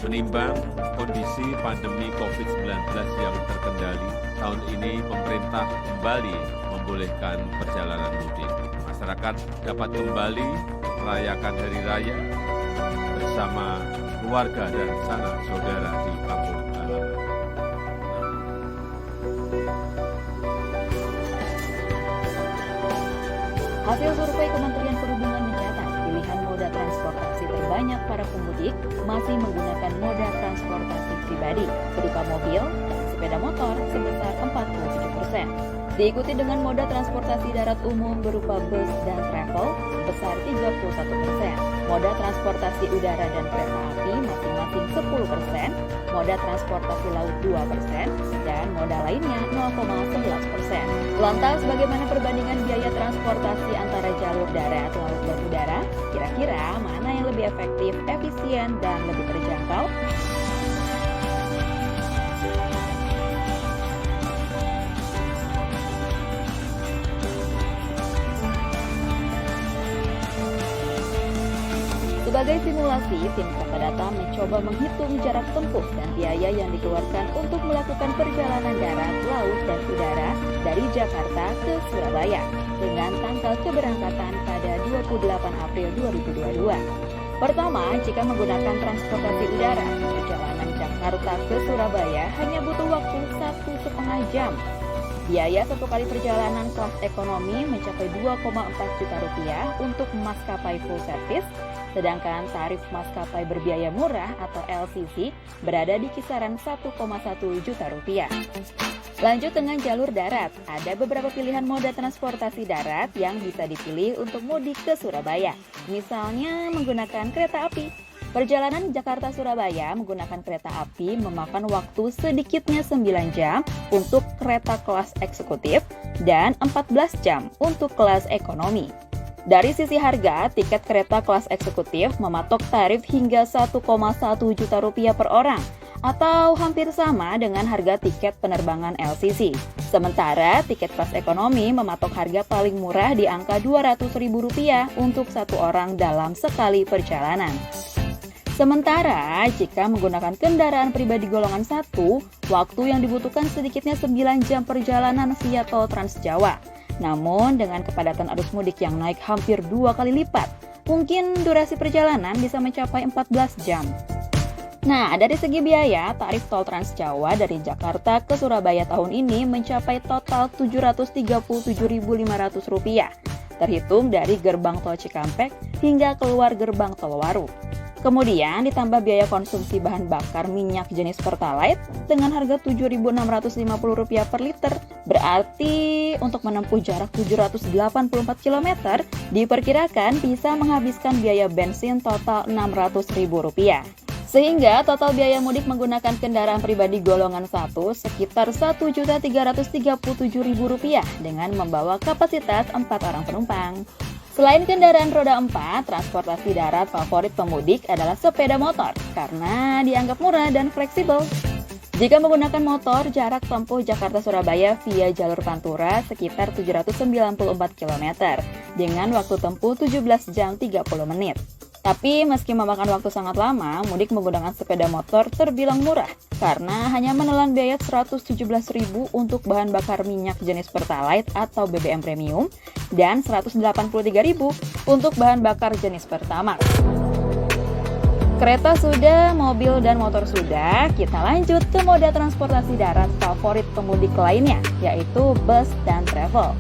Menimbang kondisi pandemi COVID-19 yang terkendali, tahun ini pemerintah kembali membolehkan perjalanan mudik. Masyarakat dapat kembali merayakan Hari Raya bersama keluarga dan sanak saudara di kampung halaman. Hasil survei Kementerian Perhubungan mencatat pilihan moda transportasi terbanyak para pemudik masih menggunakan moda transportasi pribadi berupa mobil dan sepeda motor sebesar 47%. Diikuti dengan moda transportasi darat umum berupa bus dan travel sebesar 31%. Moda transportasi udara dan kereta api masing-masing 10%, moda transportasi laut 2%, dan moda lainnya 0,11%. Lantas bagaimana perbandingan biaya transportasi antara jalur darat, laut, dan udara? Kira-kira mana yang lebih efektif, efisien, dan lebih terjangkau? Sebagai simulasi, tim Kata Data mencoba menghitung jarak tempuh dan biaya yang dikeluarkan untuk melakukan perjalanan darat, laut, dan udara dari Jakarta ke Surabaya dengan tanggal keberangkatan pada 28 April 2022. Pertama, jika menggunakan transportasi udara, perjalanan Jakarta ke Surabaya hanya butuh waktu 1,5 jam. Biaya satu kali perjalanan kelas ekonomi mencapai 2,4 juta rupiah untuk maskapai full service, sedangkan tarif maskapai berbiaya murah atau LCC berada di kisaran 1,1 juta rupiah. Lanjut dengan jalur darat, ada beberapa pilihan moda transportasi darat yang bisa dipilih untuk mudik ke Surabaya. Misalnya menggunakan kereta api. Perjalanan Jakarta-Surabaya menggunakan kereta api memakan waktu sedikitnya 9 jam untuk kereta kelas eksekutif dan 14 jam untuk kelas ekonomi. Dari sisi harga, tiket kereta kelas eksekutif mematok tarif hingga 1,1 juta rupiah per orang, atau hampir sama dengan harga tiket penerbangan LCC. Sementara tiket kelas ekonomi mematok harga paling murah di angka Rp200.000 untuk satu orang dalam sekali perjalanan. Sementara, jika menggunakan kendaraan pribadi golongan 1, waktu yang dibutuhkan sedikitnya 9 jam perjalanan via tol Trans Jawa. Namun, dengan kepadatan arus mudik yang naik hampir 2 kali lipat, mungkin durasi perjalanan bisa mencapai 14 jam. Nah, dari segi biaya, tarif tol Trans Jawa dari Jakarta ke Surabaya tahun ini mencapai total Rp737.500, terhitung dari gerbang tol Cikampek hingga keluar gerbang tol Waru. Kemudian ditambah biaya konsumsi bahan bakar minyak jenis Pertalite dengan harga Rp7.650 per liter. Berarti untuk menempuh jarak 784 km diperkirakan bisa menghabiskan biaya bensin total Rp600.000. Sehingga total biaya mudik menggunakan kendaraan pribadi golongan 1 sekitar Rp1.337.000 dengan membawa kapasitas 4 orang penumpang. Selain kendaraan roda 4, transportasi darat favorit pemudik adalah sepeda motor karena dianggap murah dan fleksibel. Jika menggunakan motor, jarak tempuh Jakarta-Surabaya via jalur Pantura sekitar 794 km dengan waktu tempuh 17 jam 30 menit. Tapi meski memakan waktu sangat lama, mudik menggunakan sepeda motor terbilang murah karena hanya menelan biaya Rp117.000 untuk bahan bakar minyak jenis Pertalite atau BBM Premium dan Rp183.000 untuk bahan bakar jenis Pertamax. Kereta sudah, mobil dan motor sudah, kita lanjut ke moda transportasi darat favorit pemudik lainnya, yaitu bus dan travel.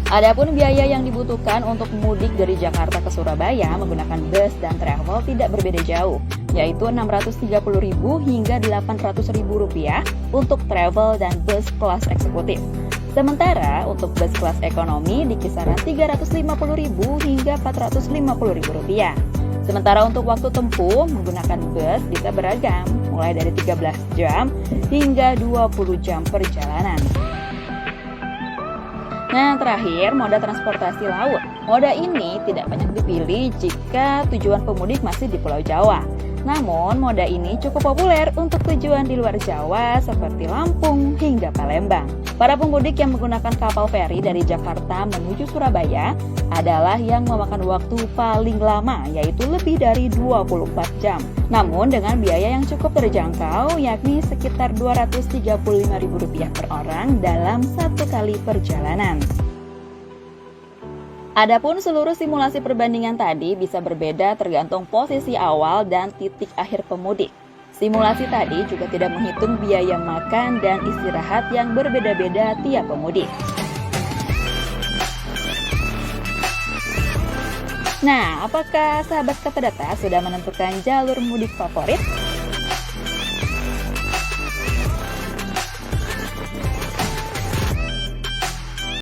Adapun biaya yang dibutuhkan untuk mudik dari Jakarta ke Surabaya menggunakan bus dan travel tidak berbeda jauh, yaitu Rp630.000 hingga Rp800.000 untuk travel dan bus kelas eksekutif. Sementara untuk bus kelas ekonomi di kisaran Rp350.000 hingga Rp450.000. Sementara untuk waktu tempuh menggunakan bus bisa beragam, mulai dari 13 jam hingga 20 jam perjalanan. Nah, terakhir, moda transportasi laut. Moda ini tidak banyak dipilih jika tujuan pemudik masih di Pulau Jawa. Namun, moda ini cukup populer untuk tujuan di luar Jawa seperti Lampung hingga Palembang. Para pemudik yang menggunakan kapal feri dari Jakarta menuju Surabaya adalah yang memakan waktu paling lama, yaitu lebih dari 24 jam. Namun dengan biaya yang cukup terjangkau, yakni sekitar Rp235.000 per orang dalam satu kali perjalanan. Adapun seluruh simulasi perbandingan tadi bisa berbeda tergantung posisi awal dan titik akhir pemudik. Simulasi tadi juga tidak menghitung biaya makan dan istirahat yang berbeda-beda tiap pemudik. Nah, apakah sahabat Kata Data sudah menentukan jalur mudik favorit?